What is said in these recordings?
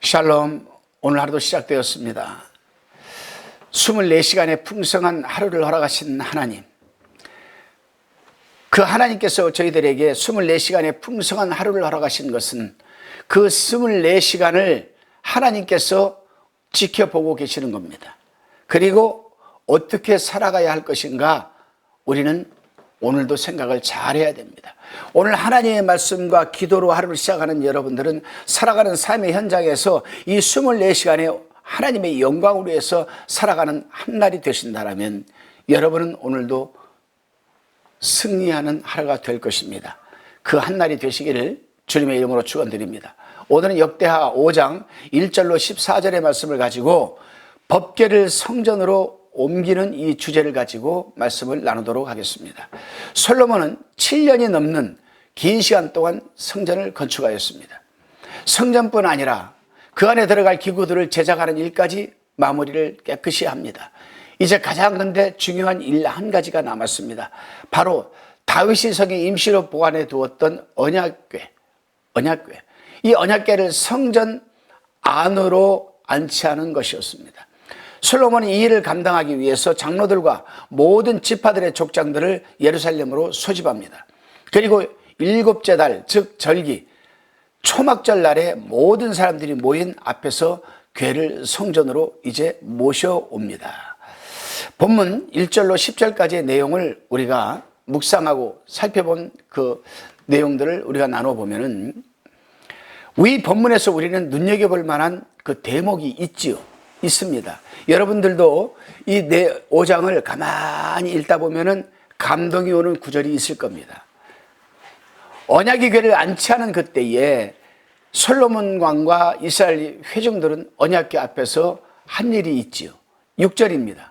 샬롬, 오늘 하루도 시작되었습니다. 24시간의 풍성한 하루를 허락하신 하나님, 그 하나님께서 저희들에게 24시간의 풍성한 하루를 허락하신 것은 그 24시간을 하나님께서 지켜보고 계시는 겁니다. 그리고 어떻게 살아가야 할 것인가 우리는 오늘도 생각을 잘 해야 됩니다. 오늘 하나님의 말씀과 기도로 하루를 시작하는 여러분들은 살아가는 삶의 현장에서 이 24시간에 하나님의 영광을 위해서 살아가는 한날이 되신다면 여러분은 오늘도 승리하는 하루가 될 것입니다. 그 한날이 되시기를 주님의 이름으로 축원드립니다. 오늘은 역대하 5장 1절로 14절의 말씀을 가지고 법궤를 성전으로 옮기는 이 주제를 가지고 말씀을 나누도록 하겠습니다. 솔로몬은 7년이 넘는 긴 시간 동안 성전을 건축하였습니다. 성전뿐 아니라 그 안에 들어갈 기구들을 제작하는 일까지 마무리를 깨끗이 합니다. 이제 가장 근데 중요한 일 한 가지가 남았습니다. 바로 다윗이 성에 임시로 보관해 두었던 언약궤. 이 언약궤를 성전 안으로 안치하는 것이었습니다. 솔로몬이 이 일을 감당하기 위해서 장로들과 모든 지파들의 족장들을 예루살렘으로 소집합니다. 그리고 7째 달, 즉 절기, 초막절 날에 모든 사람들이 모인 앞에서 궤를 성전으로 이제 모셔옵니다. 본문 1절로 10절까지의 내용을 우리가 묵상하고 살펴본 그 내용들을 우리가 나눠보면은 위 본문에서 우리는 눈여겨볼 만한 그 대목이 있습니다. 여러분들도 이 5장을 가만히 읽다 보면은 감동이 오는 구절이 있을 겁니다. 언약의 궤를 안치하는 그때에 솔로몬 왕과 이스라엘 회중들은 언약궤 앞에서 한 일이 있지요. 6절입니다.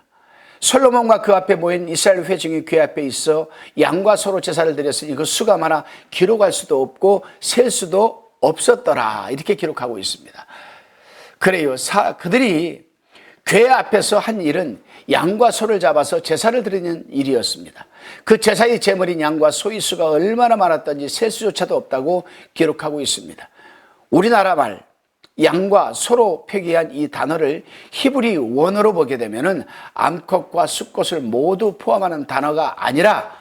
솔로몬과 그 앞에 모인 이스라엘 회중이 궤 앞에 있어 양과 소로 제사를 드렸으니 그 수가 많아 기록할 수도 없고 셀 수도 없었더라, 이렇게 기록하고 있습니다. 그래요. 그들이 궤 앞에서 한 일은 양과 소를 잡아서 제사를 드리는 일이었습니다. 그 제사의 제물인 양과 소의 수가 얼마나 많았던지 셀 수조차도 없다고 기록하고 있습니다. 우리나라 말 양과 소로 표기한 이 단어를 히브리 원어로 보게 되면은 암컷과 수컷을 모두 포함하는 단어가 아니라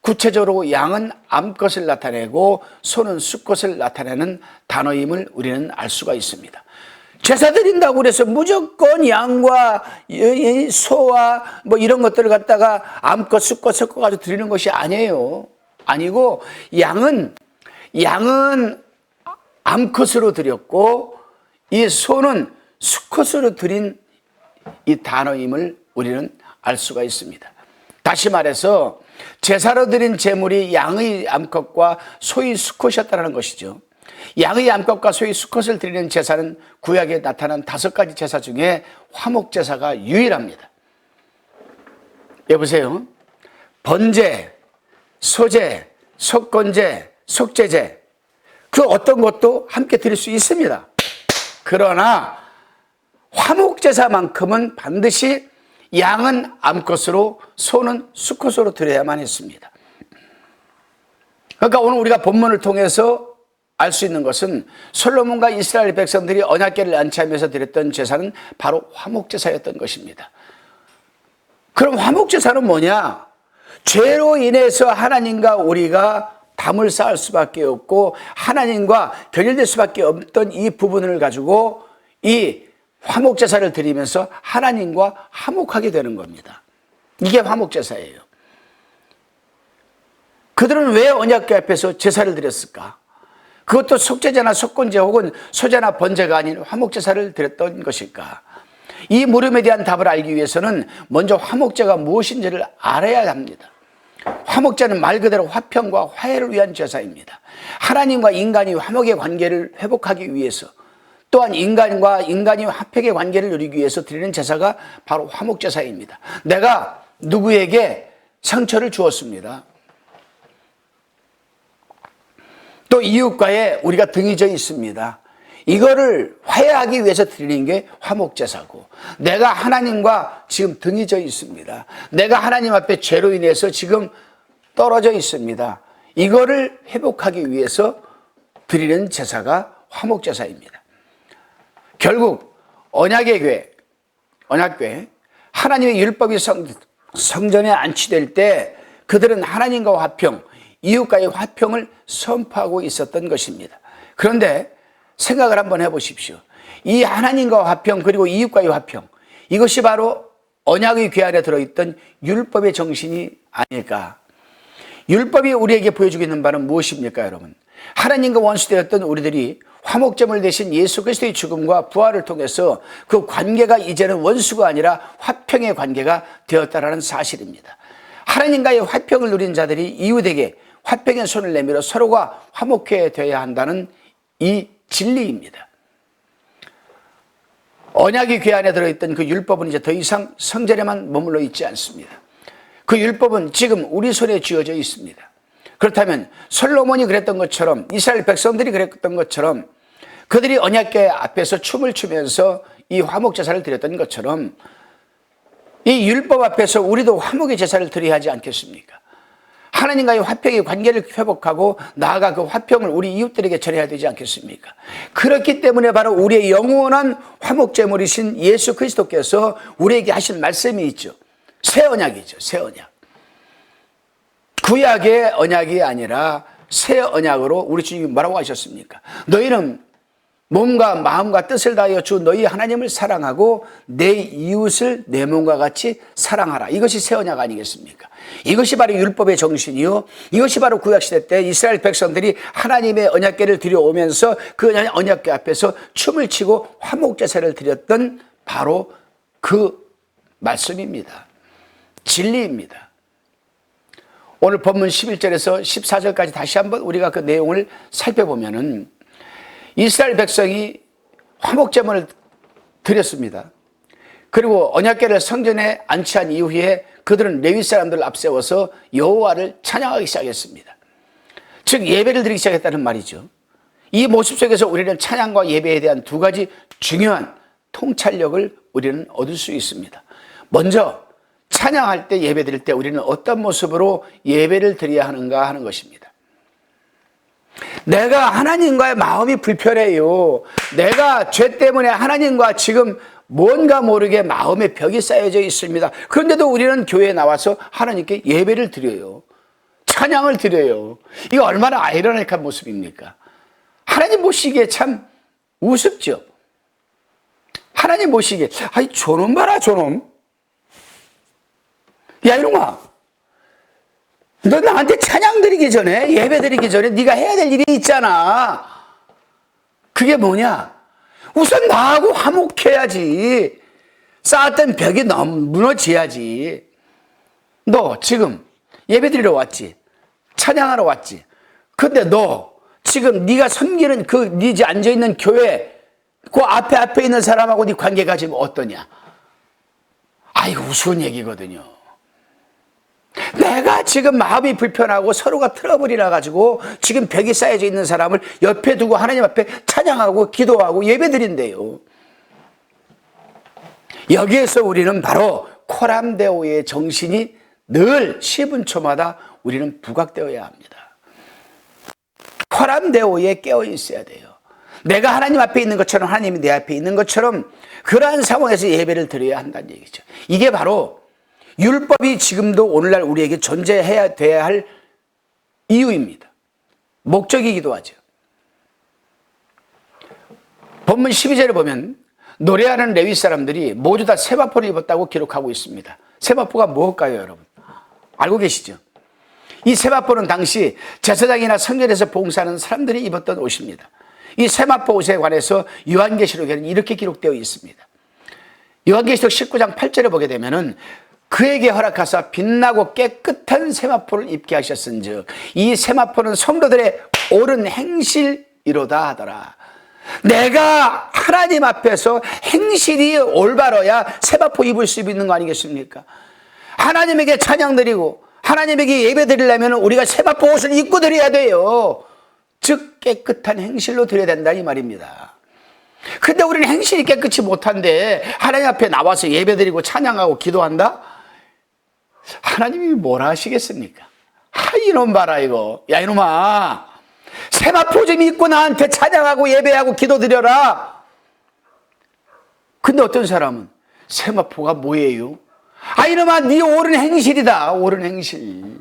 구체적으로 양은 암컷을 나타내고 소는 수컷을 나타내는 단어임을 우리는 알 수가 있습니다. 제사 드린다고 그래서 무조건 양과 소와 뭐 이런 것들을 갖다가 암컷, 수컷 섞어가지고 드리는 것이 아니에요. 아니고 양은 암컷으로 드렸고 이 소는 수컷으로 드린 이 단어임을 우리는 알 수가 있습니다. 다시 말해서 제사로 드린 제물이 양의 암컷과 소의 수컷이었다는 것이죠. 양의 암컷과 소의 수컷을 드리는 제사는 구약에 나타난 5가지 제사 중에 화목제사가 유일합니다. 여보세요? 번제, 소제, 속건제, 속제제, 그 어떤 것도 함께 드릴 수 있습니다. 그러나 화목제사만큼은 반드시 양은 암컷으로 소는 수컷으로 드려야만 했습니다. 그러니까 오늘 우리가 본문을 통해서 알 수 있는 것은 솔로몬과 이스라엘 백성들이 언약궤를 안치하면서 드렸던 제사는 바로 화목제사였던 것입니다. 그럼 화목제사는 뭐냐? 죄로 인해서 하나님과 우리가 담을 쌓을 수밖에 없고 하나님과 결렬될 수밖에 없던 이 부분을 가지고 이 화목제사를 드리면서 하나님과 화목하게 되는 겁니다. 이게 화목제사예요. 그들은 왜 언약궤 앞에서 제사를 드렸을까? 그것도 속제제나 속건제 혹은 소제나 번제가 아닌 화목제사를 드렸던 것일까? 이 물음에 대한 답을 알기 위해서는 먼저 화목제가 무엇인지를 알아야 합니다. 화목제는 말 그대로 화평과 화해를 위한 제사입니다. 하나님과 인간이 화목의 관계를 회복하기 위해서, 또한 인간과 인간이 화평의 관계를 누리기 위해서 드리는 제사가 바로 화목제사입니다. 내가 누구에게 상처를 주었습니다. 또 이웃과의 우리가 등이 져 있습니다. 이거를 화해하기 위해서 드리는 게 화목제사고, 내가 하나님과 지금 등이 져 있습니다. 내가 하나님 앞에 죄로 인해서 지금 떨어져 있습니다. 이거를 회복하기 위해서 드리는 제사가 화목제사입니다. 결국 언약의 교회, 언약교회, 하나님의 율법이 성전에 안치될 때 그들은 하나님과 화평, 이웃과의 화평을 선포하고 있었던 것입니다. 그런데 생각을 한번 해보십시오. 이 하나님과 화평 그리고 이웃과의 화평, 이것이 바로 언약의 궤 안에 들어있던 율법의 정신이 아닐까. 율법이 우리에게 보여주고 있는 바는 무엇입니까, 여러분? 하나님과 원수되었던 우리들이 화목제물 대신 예수 그리스도의 죽음과 부활을 통해서 그 관계가 이제는 원수가 아니라 화평의 관계가 되었다는 사실입니다. 하나님과의 화평을 누린 자들이 이웃에게 화평의 손을 내밀어 서로가 화목해 되어야 한다는 이 진리입니다. 언약의 궤 안에 들어있던 그 율법은 이제 더 이상 성전에만 머물러 있지 않습니다. 그 율법은 지금 우리 손에 쥐어져 있습니다. 그렇다면 솔로몬이 그랬던 것처럼, 이스라엘 백성들이 그랬던 것처럼, 그들이 언약궤 앞에서 춤을 추면서 이 화목 제사를 드렸던 것처럼 이 율법 앞에서 우리도 화목의 제사를 드려야 하지 않겠습니까? 하나님과의 화평의 관계를 회복하고 나아가 그 화평을 우리 이웃들에게 전해야 되지 않겠습니까? 그렇기 때문에 바로 우리의 영원한 화목제물이신 예수 그리스도께서 우리에게 하신 말씀이 있죠. 새 언약이죠. 새 언약. 구약의 언약이 아니라 새 언약으로 우리 주님이 뭐라고 하셨습니까? 너희는 몸과 마음과 뜻을 다하여 주 너희 하나님을 사랑하고 내 이웃을 내 몸과 같이 사랑하라. 이것이 새 언약 아니겠습니까? 이것이 바로 율법의 정신이요, 이것이 바로 구약시대 때 이스라엘 백성들이 하나님의 언약궤를 들여오면서 그 언약궤 앞에서 춤을 추고 화목제사를 드렸던 바로 그 말씀입니다. 진리입니다. 오늘 본문 11절에서 14절까지 다시 한번 우리가 그 내용을 살펴보면은 이스라엘 백성이 화목제물을 드렸습니다. 그리고 언약궤를 성전에 안치한 이후에 그들은 레위 사람들을 앞세워서 여호와를 찬양하기 시작했습니다. 즉 예배를 드리기 시작했다는 말이죠. 이 모습 속에서 우리는 찬양과 예배에 대한 두 가지 중요한 통찰력을 우리는 얻을 수 있습니다. 먼저 찬양할 때, 예배 드릴 때 우리는 어떤 모습으로 예배를 드려야 하는가 하는 것입니다. 내가 하나님과의 마음이 불편해요. 내가 죄 때문에 하나님과 지금 뭔가 모르게 마음의 벽이 쌓여져 있습니다. 그런데도 우리는 교회에 나와서 하나님께 예배를 드려요. 찬양을 드려요. 이거 얼마나 아이러니한 모습입니까? 하나님 보시기에 참 우습죠. 하나님 보시기에, 아이 저놈 봐라 저놈. 야 이놈아, 너 나한테 찬양 드리기 전에, 예배 드리기 전에 네가 해야 될 일이 있잖아. 그게 뭐냐? 우선 나하고 화목해야지. 쌓았던 벽이 무너져야지. 너 지금 예배 드리러 왔지? 찬양하러 왔지? 근데 너 지금 네가 섬기는 네 앉아있는 교회 그 앞에 있는 사람하고 네 관계가 지금 어떠냐? 아, 이거 우스운 얘기거든요. 내가 지금 마음이 불편하고 서로가 트러블이 나가지고 지금 벽이 쌓여져 있는 사람을 옆에 두고 하나님 앞에 찬양하고 기도하고 예배드린대요. 여기에서 우리는 바로 코람데오의 정신이 늘 10분초마다 우리는 부각되어야 합니다. 코람데오에 깨어 있어야 돼요. 내가 하나님 앞에 있는 것처럼 하나님이 내 앞에 있는 것처럼 그러한 상황에서 예배를 드려야 한다는 얘기죠. 이게 바로 율법이 지금도 오늘날 우리에게 존재해야 돼야 할 이유입니다. 목적이기도 하죠. 본문 12절에 보면 노래하는 레위 사람들이 모두 다 세마포를 입었다고 기록하고 있습니다. 세마포가 무엇일까요, 여러분? 알고 계시죠? 이 세마포는 당시 제사장이나 성전에서 봉사하는 사람들이 입었던 옷입니다. 이 세마포 옷에 관해서 요한계시록에는 이렇게 기록되어 있습니다. 요한계시록 19장 8절에 보게 되면은 그에게 허락하사 빛나고 깨끗한 세마포를 입게 하셨은즉 이 세마포는 성도들의 옳은 행실이로다 하더라. 내가 하나님 앞에서 행실이 올바러야 세마포 입을 수 있는 거 아니겠습니까? 하나님에게 찬양 드리고 하나님에게 예배 드리려면 우리가 세마포 옷을 입고 드려야 돼요. 즉 깨끗한 행실로 드려야 된다 이 말입니다. 근데 우리는 행실이 깨끗이 못한데 하나님 앞에 나와서 예배 드리고 찬양하고 기도한다? 하나님이 뭐라 하시겠습니까? 이놈 봐라 이거. 야 이놈아, 세마포 좀 입고 나한테 찬양하고 예배하고 기도 드려라. 근데 어떤 사람은 세마포가 뭐예요? 아, 이놈아, 네 옳은 행실이다. 옳은 행실.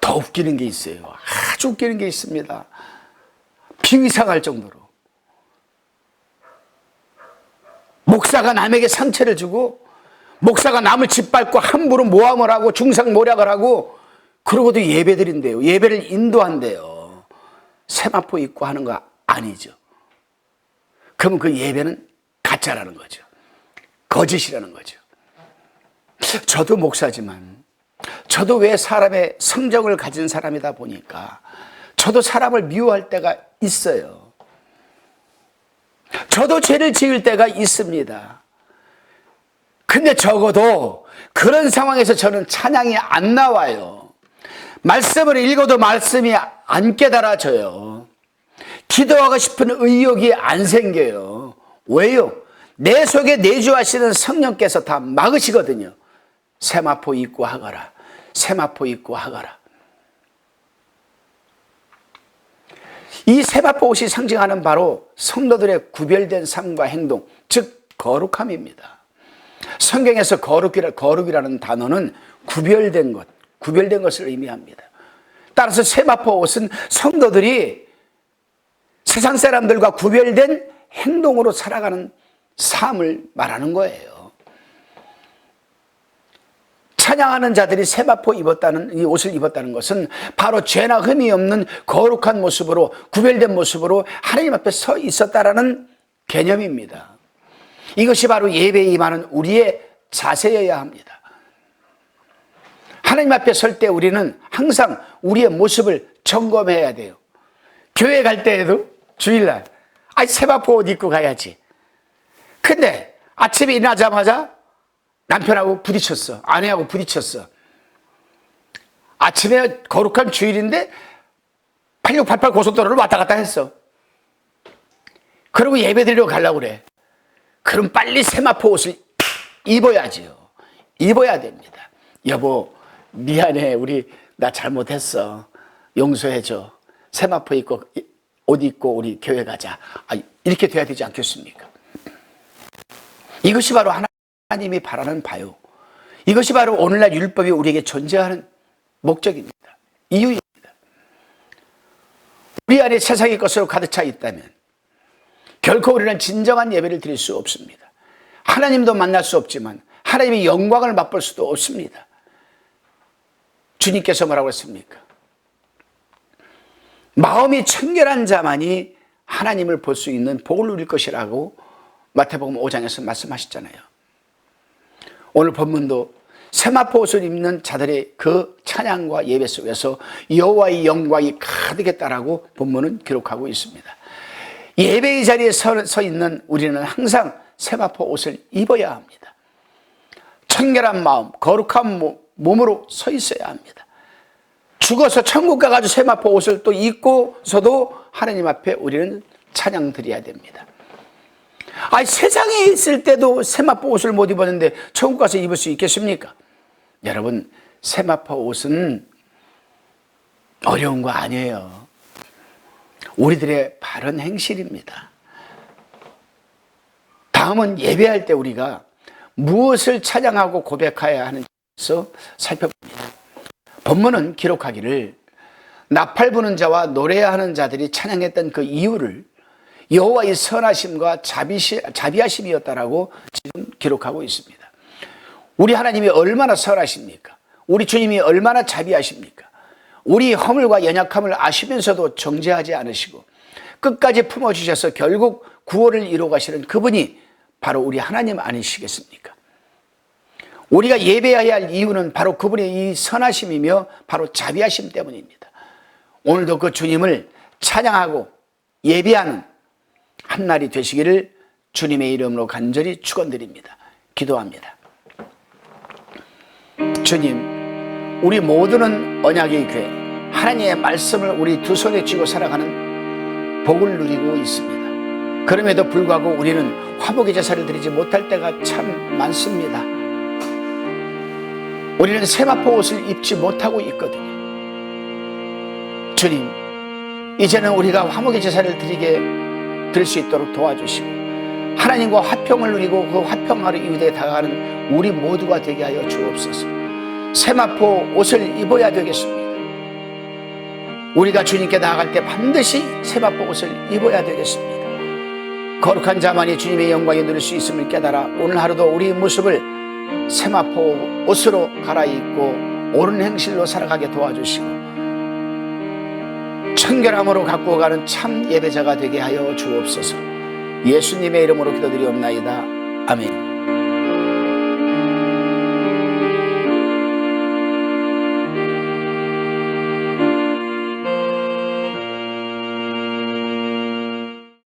더 웃기는 게 있어요. 아주 웃기는 게 있습니다. 비위상할 정도로. 목사가 남에게 상처를 주고, 목사가 남을 짓밟고 함부로 모함을 하고 중상모략을 하고, 그러고도 예배 드린대요. 예배를 인도한대요. 세마포 입고 하는 거 아니죠. 그러면 그 예배는 가짜라는 거죠. 거짓이라는 거죠. 저도 목사지만, 저도 왜 사람의 성정을 가진 사람이다 보니까 저도 사람을 미워할 때가 있어요. 저도 죄를 지을 때가 있습니다. 근데 적어도 그런 상황에서 저는 찬양이 안 나와요. 말씀을 읽어도 말씀이 안 깨달아져요. 기도하고 싶은 의욕이 안 생겨요. 왜요? 내 속에 내주하시는 성령께서 다 막으시거든요. 세마포 입고 하거라. 세마포 입고 하거라. 이 세마포 옷이 상징하는 바로 성도들의 구별된 삶과 행동, 즉 거룩함입니다. 성경에서 거룩이라는 단어는 구별된 것, 구별된 것을 의미합니다. 따라서 세마포 옷은 성도들이 세상 사람들과 구별된 행동으로 살아가는 삶을 말하는 거예요. 찬양하는 자들이 세마포 입었다는, 이 옷을 입었다는 것은 바로 죄나 흠이 없는 거룩한 모습으로, 구별된 모습으로 하나님 앞에 서 있었다라는 개념입니다. 이것이 바로 예배에 임하는 우리의 자세여야 합니다. 하나님 앞에 설 때 우리는 항상 우리의 모습을 점검해야 돼요. 교회 갈 때에도 주일날 세마포 옷 입고 가야지. 근데 아침에 일어나자마자 남편하고 부딪혔어. 아내하고 부딪혔어. 아침에 거룩한 주일인데 8688 고속도로를 왔다 갔다 했어. 그리고 예배 드리러 가려고 그래. 그럼 빨리 세마포 옷을 입어야지요. 입어야 됩니다. 여보, 미안해. 나 잘못했어. 용서해줘. 세마포 입고, 옷 입고 우리 교회 가자. 이렇게 돼야 되지 않겠습니까? 이것이 바로 하나님이 바라는 바요. 이것이 바로 오늘날 율법이 우리에게 존재하는 목적입니다. 이유입니다. 우리 안에 세상의 것으로 가득 차 있다면 결코 우리는 진정한 예배를 드릴 수 없습니다. 하나님도 만날 수 없지만 하나님의 영광을 맛볼 수도 없습니다. 주님께서 뭐라고 했습니까? 마음이 청결한 자만이 하나님을 볼 수 있는 복을 누릴 것이라고 마태복음 5장에서 말씀하셨잖아요. 오늘 본문도 세마포 옷을 입는 자들의 그 찬양과 예배 속에서 여호와의 영광이 가득했다라고 본문은 기록하고 있습니다. 예배의 자리에 서 있는 우리는 항상 세마포 옷을 입어야 합니다. 청결한 마음, 거룩한 몸으로 서 있어야 합니다. 죽어서 천국 가가지고 세마포 옷을 또 입고서도 하나님 앞에 우리는 찬양 드려야 됩니다. 세상에 있을 때도 세마포 옷을 못 입었는데 천국 가서 입을 수 있겠습니까? 여러분, 세마포 옷은 어려운 거 아니에요. 우리들의 바른 행실입니다. 다음은 예배할 때 우리가 무엇을 찬양하고 고백해야 하는지에서 살펴봅니다. 본문은 기록하기를 나팔 부는 자와 노래하는 자들이 찬양했던 그 이유를 여호와의 선하심과 자비하심이었다라고 지금 기록하고 있습니다. 우리 하나님이 얼마나 선하십니까? 우리 주님이 얼마나 자비하십니까? 우리 허물과 연약함을 아시면서도 정죄하지 않으시고 끝까지 품어주셔서 결국 구원을 이루어 가시는 그분이 바로 우리 하나님 아니시겠습니까? 우리가 예배해야 할 이유는 바로 그분의 이 선하심이며 바로 자비하심 때문입니다. 오늘도 그 주님을 찬양하고 예배하는 한 날이 되시기를 주님의 이름으로 간절히 축원드립니다. 기도합니다. 주님, 우리 모두는 언약의 교회, 하나님의 말씀을 우리 두 손에 쥐고 살아가는 복을 누리고 있습니다. 그럼에도 불구하고 우리는 화목의 제사를 드리지 못할 때가 참 많습니다. 우리는 세마포 옷을 입지 못하고 있거든요. 주님, 이제는 우리가 화목의 제사를 드릴 수 있도록 도와주시고 하나님과 화평을 누리고 그 화평하러 이웃에 다가가는 우리 모두가 되게 하여 주옵소서. 세마포 옷을 입어야 되겠습니다. 우리가 주님께 나아갈 때 반드시 세마포 옷을 입어야 되겠습니다. 거룩한 자만이 주님의 영광에 누릴 수 있음을 깨달아 오늘 하루도 우리의 모습을 세마포 옷으로 갈아입고 옳은 행실로 살아가게 도와주시고 청결함으로 갖고 가는 참 예배자가 되게 하여 주옵소서. 예수님의 이름으로 기도드리옵나이다. 아멘.